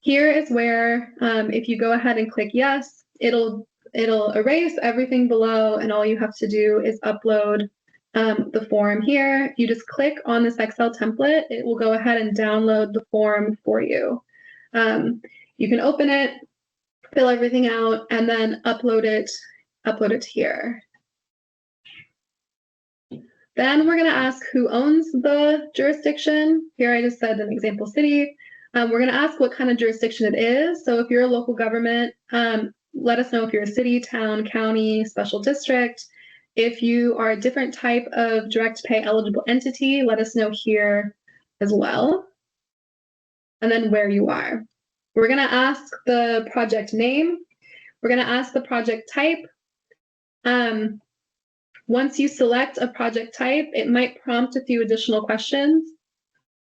Here is where, if you go ahead and click yes, it'll erase everything below, and all you have to do is upload the form here. You just click on this Excel template, it will go ahead and download the form for you. You can open it, fill everything out, and then upload it here. Then we're going to ask who owns the jurisdiction. Here I just said an example city. We're going to ask what kind of jurisdiction it is. So if you're a local government, let us know if you're a city, town, county, special district. If you are a different type of direct pay eligible entity, let us know here as well. And then where you are. We're going to ask the project name. We're going to ask the project type. Once you select a project type, it might prompt a few additional questions.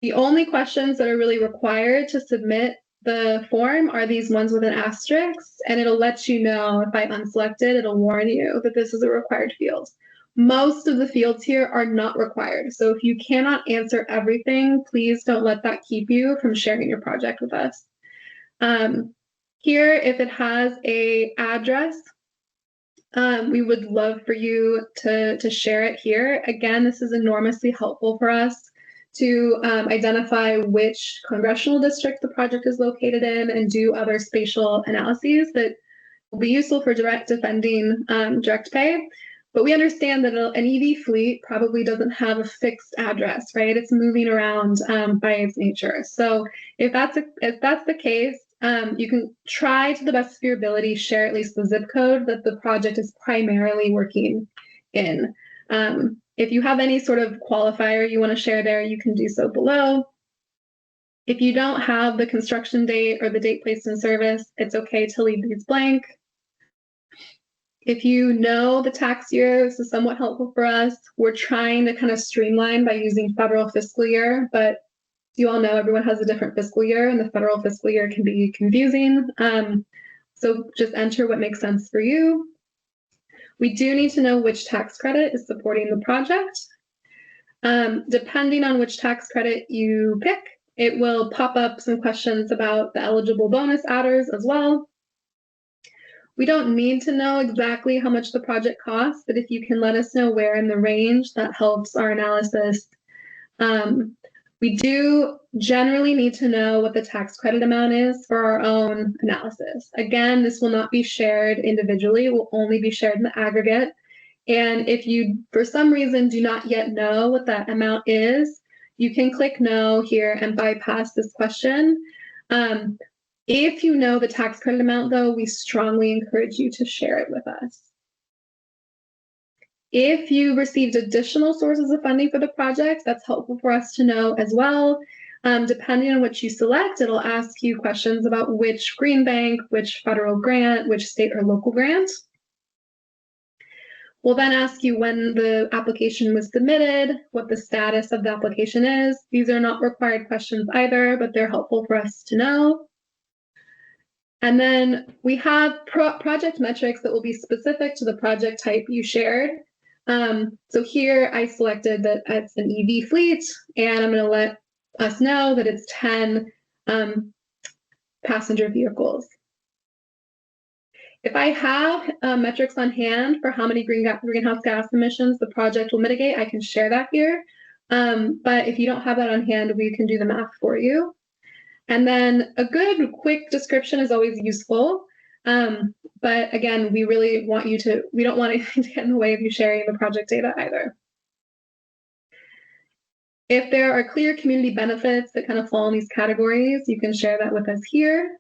The only questions that are really required to submit the form are these ones with an asterisk, and it'll let you know if I unselect it, it'll warn you that this is a required field. Most of the fields here are not required. So if you cannot answer everything, please don't let that keep you from sharing your project with us. Here, if it has an address, we would love for you to share it here. Again, this is enormously helpful for us to identify which congressional district the project is located in and do other spatial analyses that will be useful for defending direct pay. But we understand that an EV fleet probably doesn't have a fixed address, right? It's moving around by its nature. So if that's the case, you can try to the best of your ability, share at least the zip code that the project is primarily working in. If you have any sort of qualifier you want to share there, you can do so below. If you don't have the construction date or the date placed in service, it's okay to leave these blank. If you know the tax year, this is somewhat helpful for us. We're trying to kind of streamline by using federal fiscal year, but you all know everyone has a different fiscal year, and the federal fiscal year can be confusing. So just enter what makes sense for you. We do need to know which tax credit is supporting the project. Depending on which tax credit you pick, it will pop up some questions about the eligible bonus adders as well. We don't need to know exactly how much the project costs, but if you can let us know where in the range, that helps our analysis. We do generally need to know what the tax credit amount is for our own analysis. Again, this will not be shared individually, it will only be shared in the aggregate. And if you, for some reason, do not yet know what that amount is, you can click no here and bypass this question. If you know the tax credit amount, though, we strongly encourage you to share it with us. If you received additional sources of funding for the project, that's helpful for us to know as well. Depending on what you select, it'll ask you questions about which green bank, which federal grant, which state or local grant. We'll then ask you when the application was submitted, what the status of the application is. These are not required questions either, but they're helpful for us to know. And then we have project metrics that will be specific to the project type you shared. So here I selected that it's an EV fleet, and I'm going to let us know that it's 10 passenger vehicles. If I have metrics on hand for how many greenhouse gas emissions the project will mitigate, I can share that here. But if you don't have that on hand, we can do the math for you. And then a good quick description is always useful. But again, we really want you to, we don't want anything to get in the way of you sharing the project data either. If there are clear community benefits that kind of fall in these categories, you can share that with us here.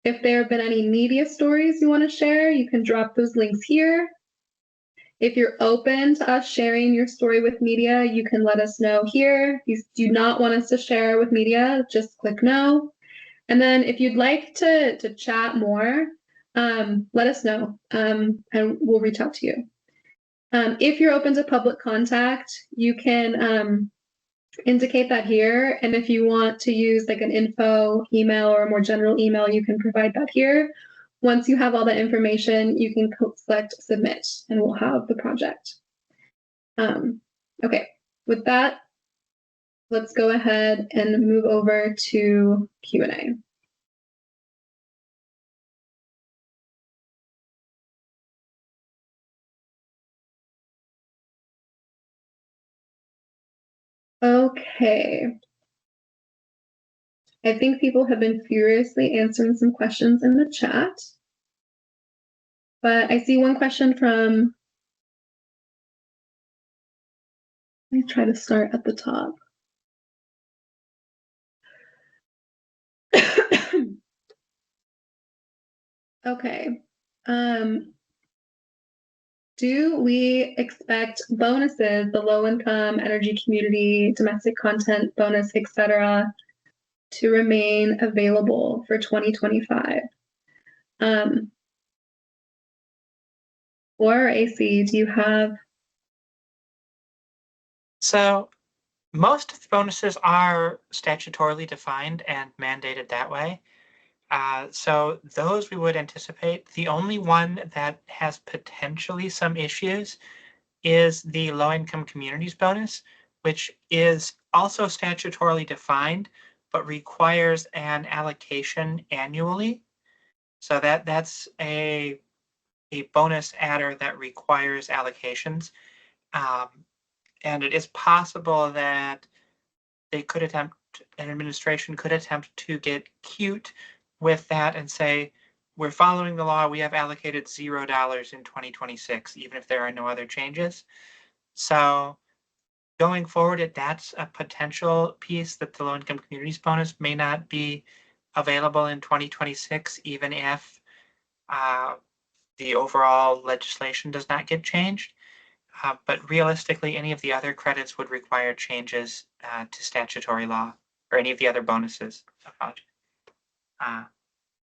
If there have been any media stories you want to share, you can drop those links here. If you're open to us sharing your story with media, you can let us know here. If you do not want us to share with media, just click no. And then if you'd like to chat more, let us know and we'll reach out to you. If you're open to public contact, you can indicate that here. And if you want to use like an info email or a more general email, you can provide that here. Once you have all that information, you can select submit and we'll have the project. Okay, with that, let's go ahead and move over to Q&A. Okay. I think people have been furiously answering some questions in the chat. But I see one question from, let me try to start at the top. Okay. Do we expect bonuses, the low income, energy community, domestic content bonus, etc., to remain available for 2025? Or AC, do you have? So most of the bonuses are statutorily defined and mandated that way. So those we would anticipate. The only one that has potentially some issues is the low-income communities bonus, which is also statutorily defined, but requires an allocation annually. So that's a bonus adder that requires allocations. And it is possible that they could attempt, an administration could attempt to get cute with that and say, we're following the law, we have allocated $0 in 2026, even if there are no other changes. So going forward, that's a potential piece that the low-income communities bonus may not be available in 2026, even if the overall legislation does not get changed. But realistically, any of the other credits would require changes to statutory law, or any of the other bonuses.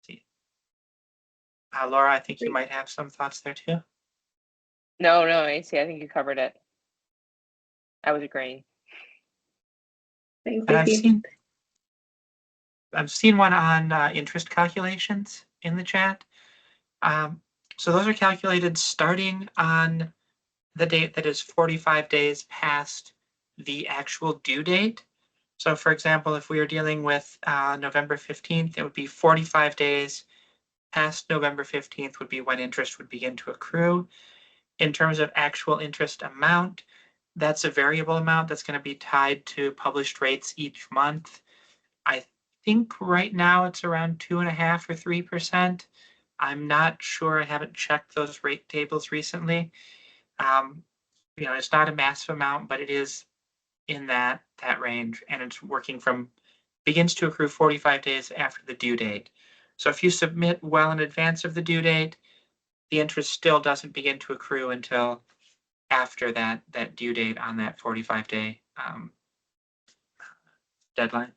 See. Laura, I think you might have some thoughts there too. No, AC, I think you covered it. I was agreeing. Thanks, And I've seen one on interest calculations in the chat. So those are calculated starting on the date that is 45 days past the actual due date. So for example, if we are dealing with November 15th, it would be 45 days past November 15th would be when interest would begin to accrue. In terms of actual interest amount, that's a variable amount that's going to be tied to published rates each month. I think right now it's around 2.5% or 3%. I'm not sure. I haven't checked those rate tables recently. It's not a massive amount, but it is in that range, and it's working from begins to accrue 45 days after the due date. So if you submit well in advance of the due date, the interest still doesn't begin to accrue until after that due date on that 45-day deadline.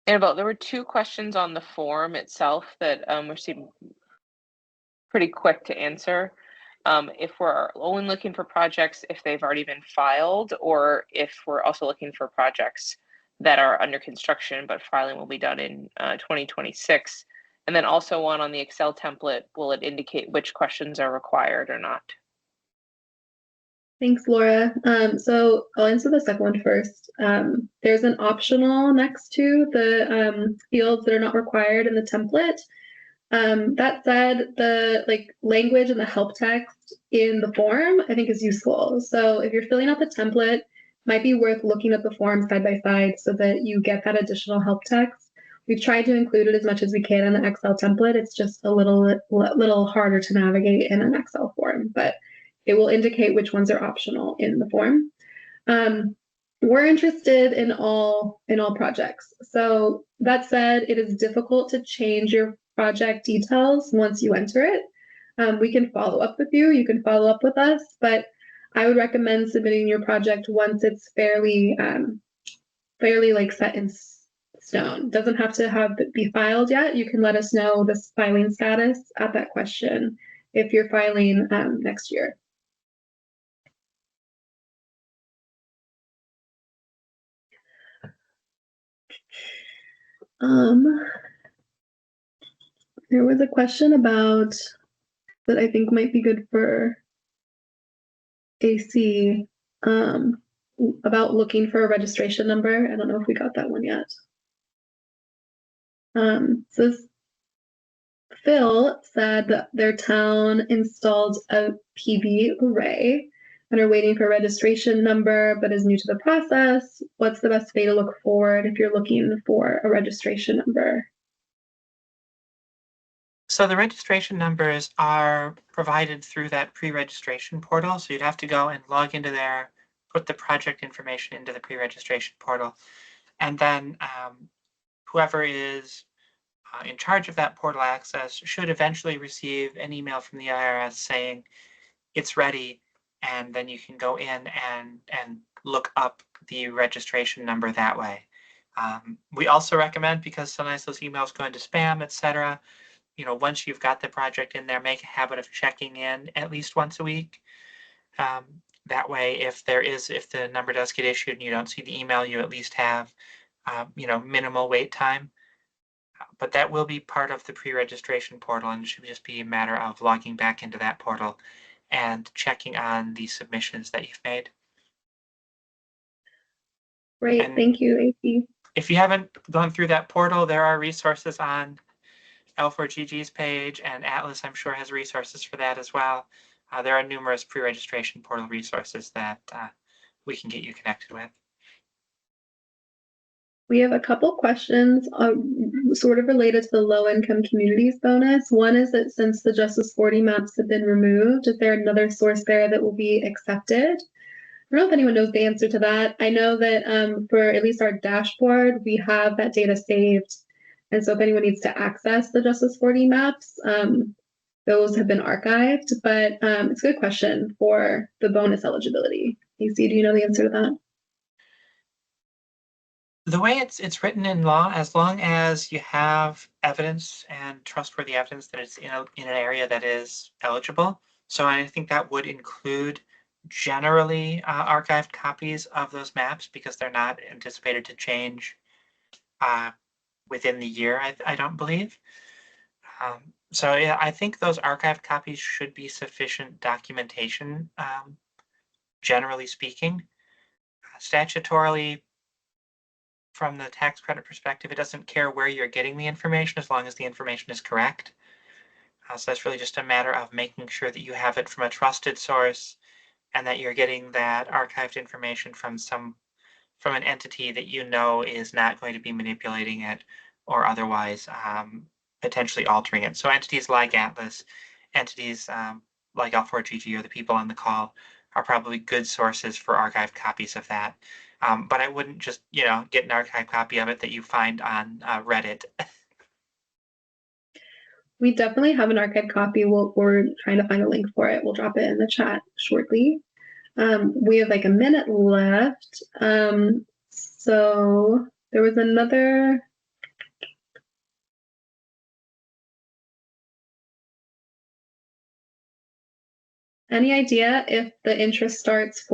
Annabelle, there were two questions on the form itself that seemed pretty quick to answer. If we're only looking for projects if they've already been filed, or if we're also looking for projects that are under construction, but filing will be done in 2026. And then also one on the Excel template, will it indicate which questions are required or not? Thanks, Laura. So I'll answer the second one first. There's an optional next to the fields that are not required in the template. That said, the language and the help text in the form, I think, is useful. So if you're filling out the template, it might be worth looking at the form side by side so that you get that additional help text. We've tried to include it as much as we can in the Excel template. It's just a little harder to navigate in an Excel form, but it will indicate which ones are optional in the form. We're interested in all projects. So that said, it is difficult to change your project details once you enter it. We can follow up with you. You can follow up with us, but I would recommend submitting your project once it's fairly set in stone. Doesn't have to be filed yet. You can let us know the filing status at that question if you're filing next year. There was a question about that I think might be good for AC, about looking for a registration number. I don't know if we got that one yet. So Phil said that their town installed a PV array and are waiting for a registration number, but is new to the process. What's the best way to look forward if you're looking for a registration number? So the registration numbers are provided through that pre-registration portal. So you'd have to go and log into there, put the project information into the pre-registration portal, and then whoever is in charge of that portal access should eventually receive an email from the IRS saying it's ready, and then you can go in and look up the registration number that way. We also recommend, because sometimes those emails go into spam, etc., once you've got the project in there, make a habit of checking in at least once a week. That way, if the number does get issued and you don't see the email, you at least have, minimal wait time. But that will be part of the pre-registration portal, and it should just be a matter of logging back into that portal and checking on the submissions that you've made. Great, And thank you, AC. if you haven't gone through that portal, there are resources on L4GG's page, and Atlas, I'm sure, has resources for that as well. There are numerous pre-registration portal resources that we can get you connected with. We have a couple questions sort of related to the low-income communities bonus. One is that since the Justice 40 maps have been removed, is there another source there that will be accepted? I don't know if anyone knows the answer to that. I know that for at least our dashboard, we have that data saved. And so if anyone needs to access the Justice 40 maps, those have been archived, but it's a good question for the bonus eligibility. AC, do you know the answer to that? The way it's written in law, as long as you have evidence and trustworthy evidence that it's in an area that is eligible. So I think that would include generally archived copies of those maps, because they're not anticipated to change within the year, I don't believe. So yeah, I think those archived copies should be sufficient documentation, generally speaking. Statutorily, from the tax credit perspective, it doesn't care where you're getting the information as long as the information is correct. So that's really just a matter of making sure that you have it from a trusted source and that you're getting that archived information from an entity that you know is not going to be manipulating it or otherwise potentially altering it. So entities like Atlas, entities like L4GG, or the people on the call are probably good sources for archived copies of that. But I wouldn't just, get an archived copy of it that you find on Reddit. We definitely have an archived copy. We're trying to find a link for it. We'll drop it in the chat shortly. We have like a minute left. So there was another. Any idea if the interest starts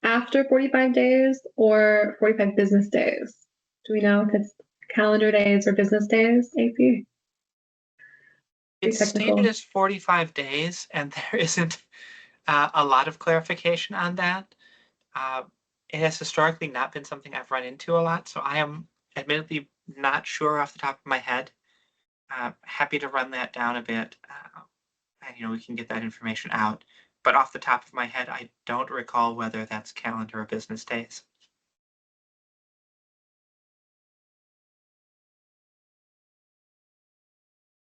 after 45 days or 45 business days? Do we know if it's calendar days or business days, AP? It's stated as 45 days, and there isn't a lot of clarification on that. It has historically not been something I've run into a lot, so I am admittedly not sure off the top of my head. Happy to run that down a bit, and we can get that information out. But off the top of my head, I don't recall whether that's calendar or business days.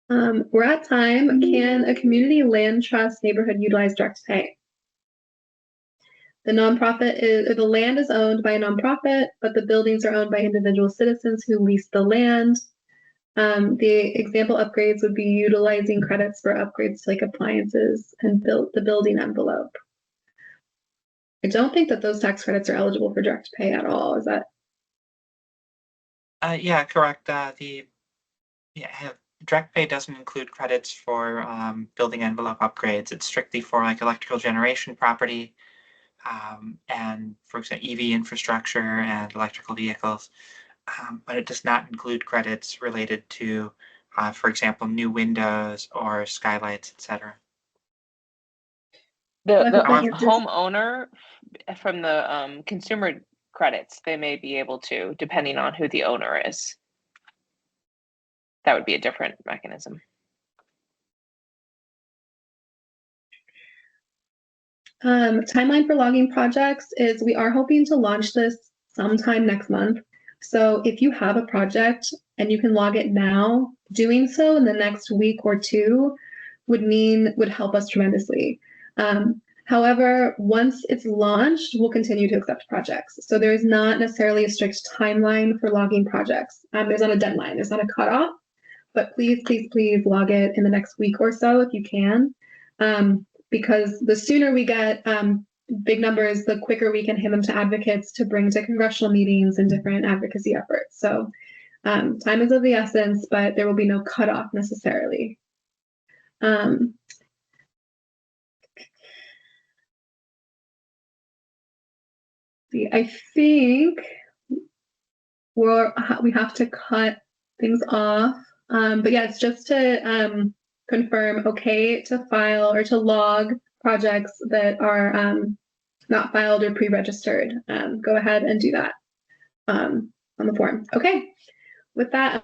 We're at time. Can a community land trust neighborhood utilize direct pay? The land is owned by a nonprofit, but the buildings are owned by individual citizens who lease the land. The example upgrades would be utilizing credits for upgrades to like appliances and the building envelope. I don't think that those tax credits are eligible for direct pay at all. Is that? Yeah, correct. Direct pay doesn't include credits for building envelope upgrades. It's strictly for like electrical generation property and, for example, EV infrastructure and electrical vehicles. but it does not include credits related to, for example, new windows or skylights, etc. The I hope that However, answers. homeowner from the consumer credits, they may be able to, depending on who the owner is. That would be a different mechanism. Timeline for logging projects is we are hoping to launch this sometime next month. So if you have a project and you can log it now, doing so in the next week or two would help us tremendously. However, once it's launched, we'll continue to accept projects. So there is not necessarily a strict timeline for logging projects. There's not a deadline, there's not a cutoff, but please, please, please log it in the next week or so if you can. Because the sooner we get big numbers, the quicker we can hand them to advocates to bring to congressional meetings and different advocacy efforts. So time is of the essence, but there will be no cutoff necessarily. I think we have to cut things off. But yeah, it's just to confirm, okay, to file or to log projects that are not filed or pre-registered. Go ahead and do that on the form. Okay, with that.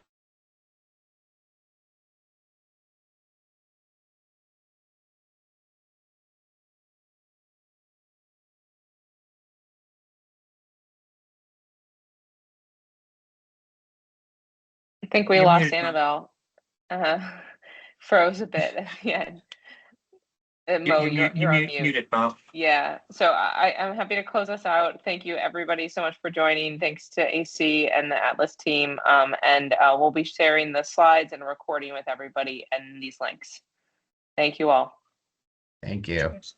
I think we You're lost muted, Mo. Annabelle. Froze a bit at the end. Mo, you're on mute. Muted, Mo. Yeah, so I'm happy to close us out. Thank you everybody so much for joining. Thanks to AC and the Atlas team. And we'll be sharing the slides and recording with everybody and these links. Thank you all. Thank you. Cheers.